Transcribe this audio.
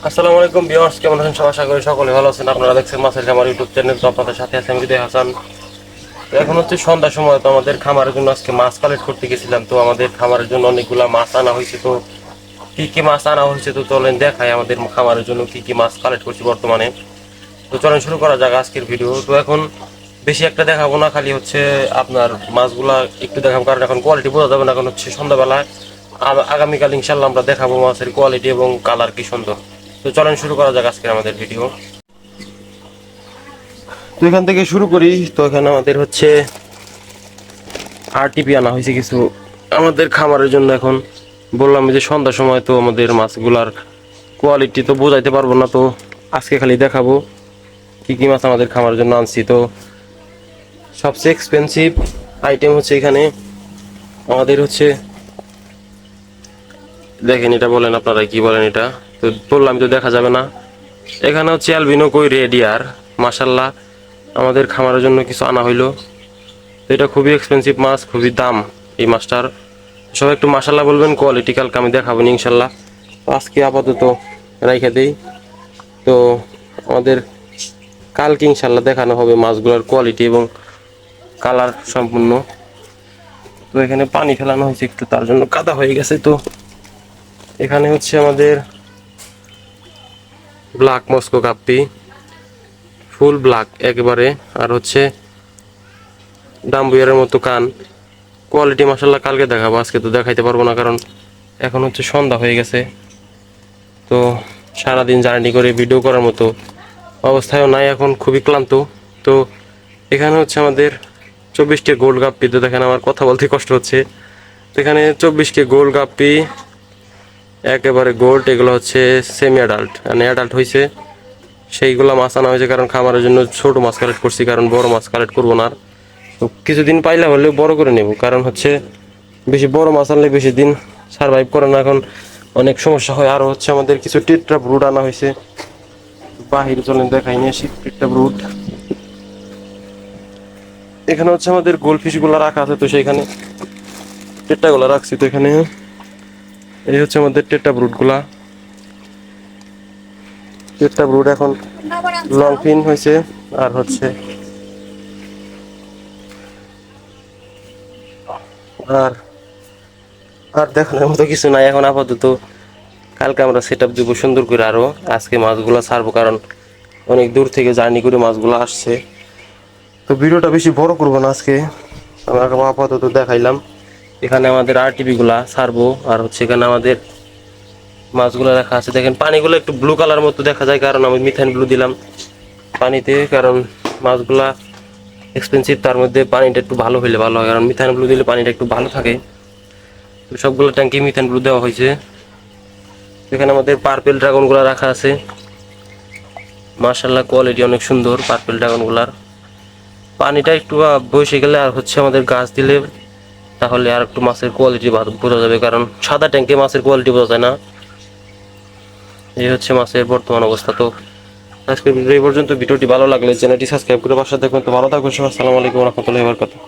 আসসালামু আলাইকুম ভিউয়ার্স, কেমন আছেন সবাই? আশা করি সকলে ভালো আছেন। আপনারা দেখছেন মাছের খামার ইউটিউব চ্যানেল। তো আপনাদের সাথে আছে আমি হৃদয় হাসান। তো এখন হচ্ছে সন্ধ্যার সময়। তো আমাদের খামারের জন্য আজকে মাছ কালেক্ট করতে গেছিলাম। তো আমাদের খামারের জন্য অনেকগুলা মাছ আনা হয়েছে। তো কি কি মাছ আনা হয়েছে তো চলেন দেখাই আমাদের খামারের জন্য কি কি মাছ কালেক্ট করছি বর্তমানে। তো চলেন শুরু করা যাক আজকের ভিডিও। তো এখন বেশি একটা দেখাবো না, খালি হচ্ছে আপনার মাছগুলা একটু দেখাবো, কারণ এখন কোয়ালিটি বোঝা যাবে না। এখন হচ্ছে সন্ধ্যাবেলা, আগামীকাল ইনশাল্লাহ আমরা দেখাবো মাছের কোয়ালিটি এবং কালার কি সুন্দর। তো চলেন শুরু করা যাক আজকে আমাদের ভিডিও। তো এখান থেকে শুরু করি। তো এখানে আমাদের হচ্ছে আরটিপি আনা হয়েছে কিছু আমাদের খামারের জন্য। এখন বললাম যে সন্ধ্যার সময়, তো আমাদের মাছগুলার কোয়ালিটি তো বোঝাইতে পারবো না। তো আজকে খালি দেখাবো কি কি মাছ আমাদের খামারের জন্য আনছি। তো সবচেয়ে এক্সপেন্সিভ আইটেম হচ্ছে এখানে আমাদের হচ্ছে, দেখেন এটা বলেন আপনারা কি বলেন, এটা তো বললাম তো দেখা যাবে না। এখানে হচ্ছে অ্যালবিনো কই রেডিয়ার, মাশাল্লাহ আমাদের খামারের জন্য কিছু আনা হইলো। তো এটা খুবই এক্সপেন্সিভ মাছ, খুবই দাম এই মাছটার। সবাই একটু মাশাল্লাহ বলবেন, কোয়ালিটি কালকে আমি দেখাবো ইনশাল্লাহ। তো আজকে আপাতত রাইখে দেই। তো আমাদের কালকে ইনশাল্লাহ দেখানো হবে মাছগুলোর কোয়ালিটি এবং কালার সম্পূর্ণ। তো এখানে পানি ফেলানো হয়েছে একটু, তার জন্য কাদা হয়ে গেছে। তো এখানে হচ্ছে আমাদের ব্ল্যাক মস্কো কাপ্পি, ফুল ব্ল্যাক একেবারে, আর হচ্ছে ডাম্বুয়ারের মতো কান। কোয়ালিটি মাসাল্লাহ কালকে দেখাবো, আজকে তো দেখাইতে পারবো না, কারণ এখন হচ্ছে সন্ধ্যা হয়ে গেছে। তো সারাদিন জার্নি করে ভিডিও করার মতো অবস্থায়ও নাই, এখন খুবই ক্লান্ত। তো এখানে হচ্ছে আমাদের 24টি গোল্ড গাপ্পি। তো দেখেন আমার কথা বলতে কষ্ট হচ্ছে। তো এখানে 24টি গোল্ড গাপ্পি একেবারে গোল্ড, এগুলো হচ্ছে সেমি অ্যাডাল্ট, মানে অ্যাডাল্ট হয়েছে সেইগুলো মাছ আনা হয়েছে। কারণ খামারের জন্য ছোট মাছ কালেক্ট করছি, কারণ বড় মাছ কালেক্ট করবো না। আর তো কিছুদিন পাইলে হলেও বড় করে নেব, কারণ হচ্ছে বেশি বড় মাছ আনলে বেশি দিন সারভাইভ করে না, এখন অনেক সমস্যা হয়। আর হচ্ছে আমাদের কিছু টেট্রা ব্রুড আনা হয়েছে, বাহিরে চলেন দেখাই নিয়ে আসি টেট্রা ব্রুড। এখানে হচ্ছে আমাদের গোলফিশ গুলা রাখা আছে, তো সেইখানে টেট্রা গুলা রাখছি। তো এখানে এই হচ্ছে আমাদের টেট্রা ব্রুড গুলা। টেট্রা ব্রুড এখন লং ফিন হয়েছে। আর হচ্ছে আর আর দেখানোর মতো কিছু নাই এখন আপাতত। কালকে আমরা সেট আপ দেবো সুন্দর করে আরো। আজকে মাছগুলো ছাড়বো, কারণ অনেক দূর থেকে জার্নি করে মাছগুলো আসছে। তো ভিডিওটা বেশি বড় করবো না আজকে, আমরা আপাতত দেখাইলাম। এখানে আমাদের আরটিপি গুলা ছাড়বো, আর হচ্ছে এখানে আমাদের মাছগুলো রাখা আছে। দেখেন পানিগুলো একটু ব্লু কালার মতো দেখা যায়, কারণ আমি মিথাইন ব্লু দিলাম পানিতে, কারণ মাছগুলা এক্সপেন্সিভ, তার মধ্যে পানিটা একটু ভালো হইলে ভালো হয়, কারণ মিথাইন ব্লু দিলে পানিটা একটু ভালো থাকে। তো সবগুলো ট্যাঙ্কি মিথাইন ব্লু দেওয়া হয়েছে। এখানে আমাদের পার্পেল ড্রাগন গুলা রাখা আছে, মাশাআল্লাহ কোয়ালিটি অনেক সুন্দর পার্পেল ড্রাগন গুলার। পানিটা একটু বসে গেলে আর হচ্ছে আমাদের গাছ দিলে, তাহলে আর একটু মাছের কোয়ালিটি বোঝা যাবে, কারণ সাদা ট্যাঙ্কে মাছের কোয়ালিটি বোঝা যায় না। এই হচ্ছে মাছের বর্তমান অবস্থা। তো আজকের ভিডিও এই পর্যন্ত। ভিডিওটি ভালো লাগলে চ্যানেলটি সাবস্ক্রাইব করে পাশে দেখবেন। তো ভালো থাকবেন সবাই। আসসালামু আলাইকুম ওয়া রাহমাতুল্লাহি ওয়া বারাকাতুহু।